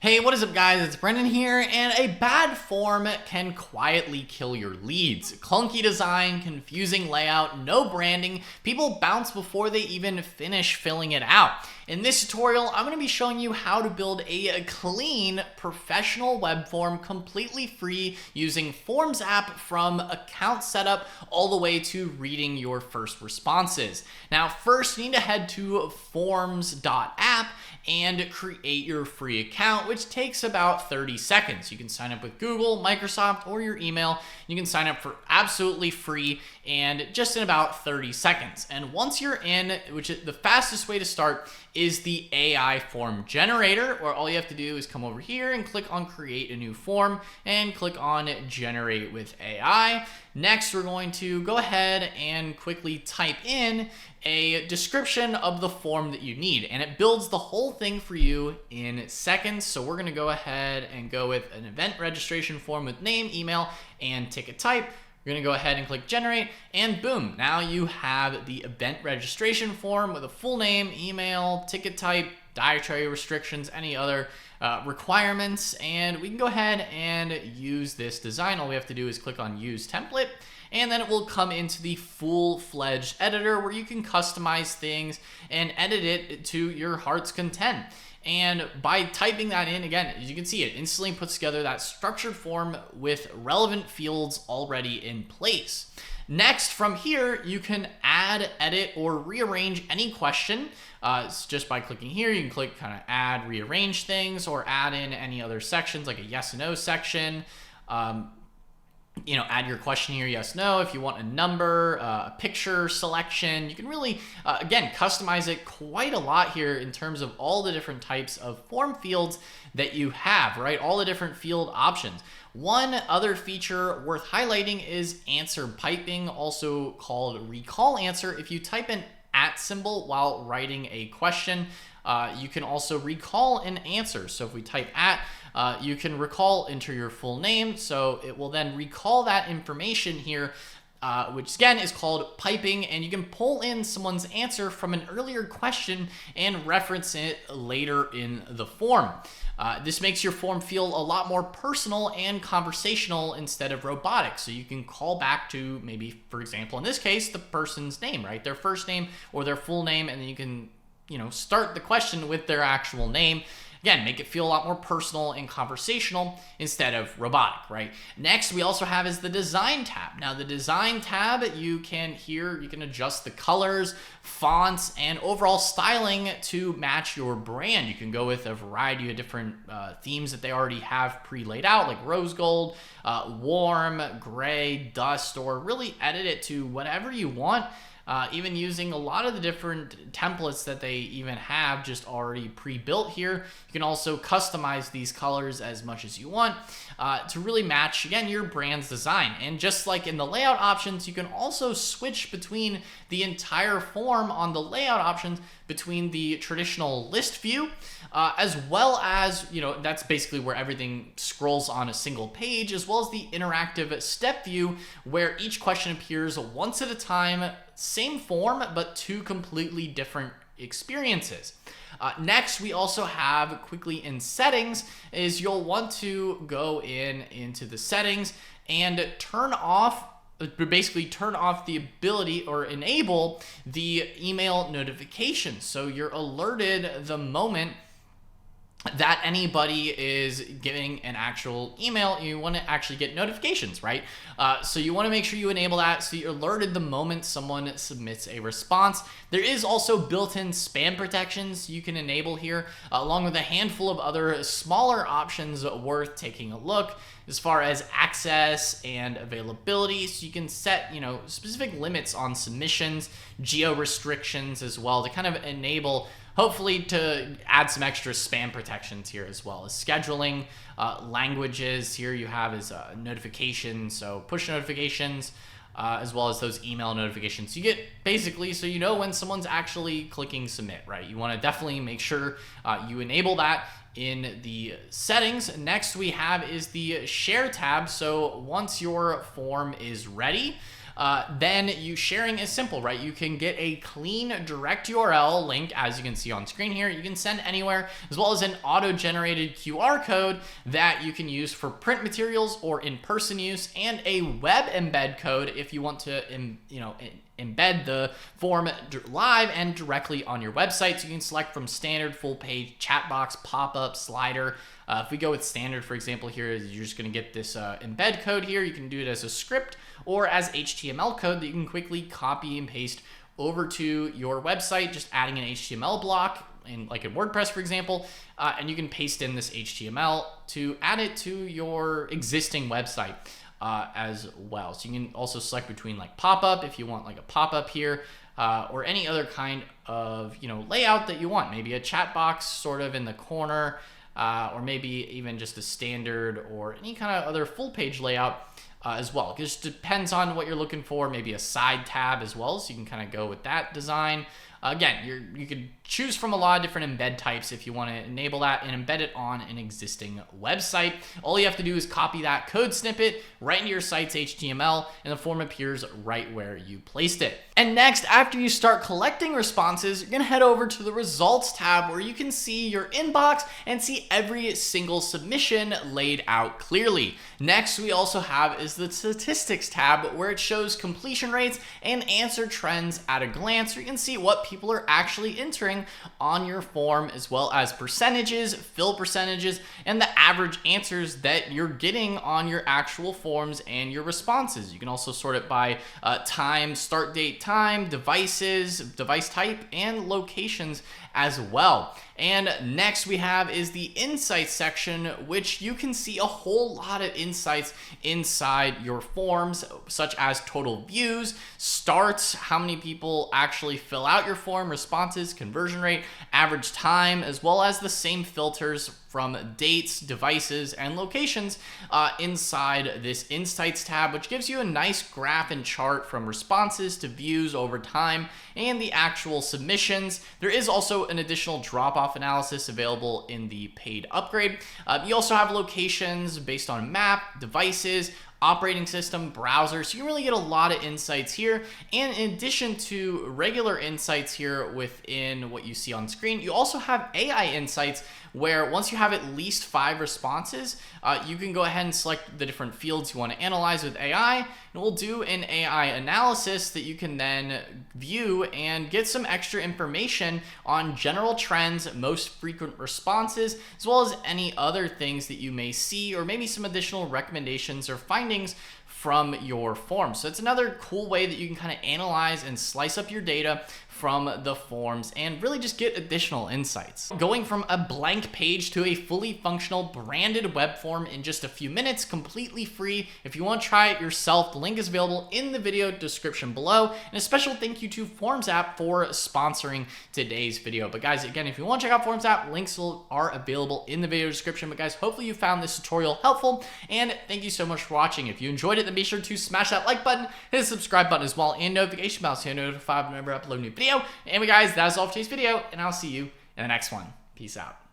Hey, what is up guys? It's Brendan here, and a bad form can quietly kill your leads. Clunky design, confusing layout, no branding, people bounce before they even finish filling it out. In this tutorial, I'm going to be showing you how to build a clean, professional web form completely free using Forms app from account setup all the way to reading your first responses. Now, first you need to head to forms.app and create your free account, which takes about 30 seconds. You can sign up with Google, Microsoft, or your email. You can sign up for absolutely free and just in about 30 seconds. And once you're in, which is the fastest way to start, is the AI form generator, where all you have to do is come over here and click on create a new form and click on generate with AI. Next, we're going to go ahead and quickly type in a description of the form that you need, and it builds the whole thing for you in seconds. So we're going to go ahead and go with an event registration form with name, email, and ticket type. You're going to go ahead and click generate, and boom, now you have the event registration form with a full name, email, ticket type, dietary restrictions, any other requirements, and we can go ahead and use this design. All we have to do is click on use template, and then it will come into the full-fledged editor where you can customize things and edit it to your heart's content. And by typing that in, again, as you can see, it instantly puts together that structured form with relevant fields already in place. Next, from here, you can add, edit, or rearrange any question. It's just by clicking here, you can click kind of add, rearrange things, or add in any other sections like a yes and no section. Add your question here, yes, no. If you want a number, a picture selection, you can really, again, customize it quite a lot here in terms of all the different types of form fields that you have, right? All the different field options. One other feature worth highlighting is answer piping, also called recall answer. If you type an @ symbol while writing a question, you can also recall an answer. So if we type @ you can recall, enter your full name, so it will then recall that information here, which again is called piping, and you can pull in someone's answer from an earlier question and reference it later in the form. This makes your form feel a lot more personal and conversational instead of robotic. So you can call back to maybe, for example, in this case, the person's name, right? Their first name or their full name, and then you can, start the question with their actual name. Again, make it feel a lot more personal and conversational instead of robotic, right? Next, we also have is the design tab. Now, the design tab, you can adjust the colors, fonts, and overall styling to match your brand. You can go with a variety of different themes that they already have pre-laid out, like rose gold, warm, gray, dust, or really edit it to whatever you want. Even using a lot of the different templates that they even have just already pre-built here. You can also customize these colors as much as you want to really match, again, your brand's design. And just like in the layout options, you can also switch between the entire form on the layout options between the traditional list view, as well as, that's basically where everything scrolls on a single page, as well as the interactive step view, where each question appears once at a time, same form, but two completely different experiences. Next, we also have quickly in settings is you'll want to go into the settings and turn off the ability or enable the email notifications. So you're alerted the moment that anybody is giving an actual email. You want to actually get notifications, right? So you want to make sure you enable that so you're alerted the moment someone submits a response. There is also built-in spam protections you can enable here, along with a handful of other smaller options worth taking a look as far as access and availability. So you can set, specific limits on submissions, geo restrictions as well, to kind of enable, hopefully, to add some extra spam protections here, as well as scheduling. Languages here you have is notifications, so push notifications, as well as those email notifications. You get basically, so you know when someone's actually clicking submit, right? You want to definitely make sure you enable that in the settings. Next we have is the share tab. So once your form is ready, then sharing is simple, right? You can get a clean direct URL link, as you can see on screen here. You can send anywhere, as well as an auto-generated QR code that you can use for print materials or in-person use, and a web embed code if you want to, embed the form live and directly on your website. So you can select from standard, full page, chat box, pop-up, slider. If we go with standard, for example, here, you're just going to get this embed code here. You can do it as a script or as HTML code that you can quickly copy and paste over to your website, just adding an HTML block in WordPress, for example, and you can paste in this HTML to add it to your existing website as well. So you can also select between pop-up if you want a pop-up here, or any other kind of layout that you want. Maybe a chat box sort of in the corner, or maybe even just a standard or any kind of other full page layout as well. It just depends on what you're looking for. Maybe a side tab as well, so you can kind of go with that design. Again, you could choose from a lot of different embed types if you want to enable that and embed it on an existing website. All you have to do is copy that code snippet right into your site's HTML, and the form appears right where you placed it. And next, after you start collecting responses, you're going to head over to the results tab, where you can see your inbox and see every single submission laid out clearly. Next, we also have is the statistics tab, where it shows completion rates and answer trends at a glance, so you can see what people are actually entering on your form, as well as percentages, fill percentages, and the average answers that you're getting on your actual forms and your responses. You can also sort it by time, start date time, devices, device type, and locations as well. And next we have is the insights section, which you can see a whole lot of insights inside your forms, such as total views, starts, how many people actually fill out your form, responses, conversion rate, average time, as well as the same filters from dates, devices, and locations inside this Insights tab, which gives you a nice graph and chart from responses to views over time and the actual submissions. There is also an additional drop-off analysis available in the paid upgrade. You also have locations based on map, devices, operating system, browser, so you can really get a lot of insights here. And in addition to regular insights here within what you see on screen, you also have AI insights, where once you have at least 5 responses, you can go ahead and select the different fields you want to analyze with AI, and we'll do an AI analysis that you can then view and get some extra information on general trends, most frequent responses, as well as any other things that you may see, or maybe some additional recommendations or findings from your form. So it's another cool way that you can kind of analyze and slice up your data from the forms and really just get additional insights. Going from a blank page to a fully functional branded web form in just a few minutes, completely free. If you want to try it yourself, the link is available in the video description below. And a special thank you to Forms app for sponsoring today's video. But guys, again, if you want to check out Forms app, links are available in the video description. But guys, hopefully you found this tutorial helpful, and thank you so much for watching. If you enjoyed it, then be sure to smash that like button, hit the subscribe button as well, and notification bell so you're notified whenever I upload a new video. Anyway guys, that's all for today's video, and I'll see you in the next one. Peace out.